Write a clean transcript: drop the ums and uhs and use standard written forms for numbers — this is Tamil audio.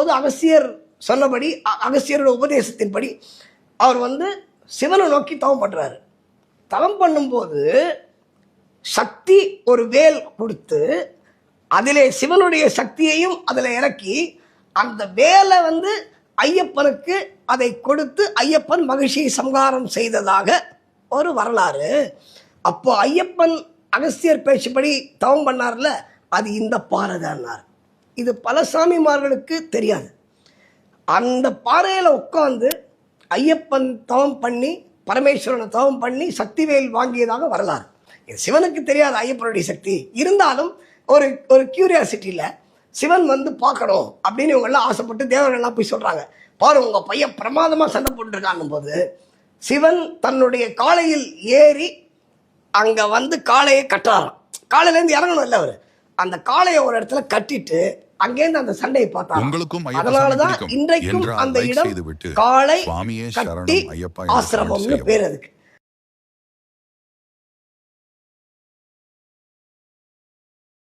பண்ணும்போது அகஸ்தியர் சொன்னபடி, அகஸ்தியரோட உபதேசத்தின்படி அவர் சிவனை நோக்கி தவம் பண்றாரு. தவம் பண்ணும்போது சக்தி ஒரு வேல் கொடுத்து அதிலே சிவனுடைய சக்தியையும் அதில் இறக்கி அந்த வேலை ஐயப்பனுக்கு அதை கொடுத்து ஐயப்பன் மகிழ்ச்சியை சம்ஹாரம் செய்ததாக ஒரு வரலாறு. அப்போ ஐயப்பன் அகஸ்தியர் பேச்சுப்படி தவம் பண்ணார்ல, அது இந்த பாறை தான்னார். இது பல சாமிமார்களுக்கு தெரியாது. அந்த பாறையில் உட்காந்து ஐயப்பன் தவம் பண்ணி பரமேஸ்வரனை தவம் பண்ணி சக்திவேல் வாங்கியதாக வரலாறு. இது சிவனுக்கு தெரியாது ஐயப்பனுடைய சக்தி. இருந்தாலும் ஒரு ஒரு கியூரியாசிட்டியில் சிவன் பார்க்கணும் அப்படின்னு இவங்கெல்லாம் ஆசைப்பட்டு தேவர்கள்லாம் போய் சொல்கிறாங்க, பாரு உங்கள் பையன் பிரமாதமாக சண்டை போட்டுருக்கான்னும் போது சிவன் தன்னுடைய காளையில் ஏறி அங்கே காளையை கட்டுறாராம். காளையிலேருந்து இறங்கணும் இல்லை, அவர் அந்த காளையை ஒரு இடத்துல கட்டிட்டு அங்கேருந்து அந்த சண்டையை பார்த்தாங்க. அதனாலதான் இன்றைக்கும் அந்த இடம் காளை கட்டி ஆசிரமம்னு பேர் அதுக்கு.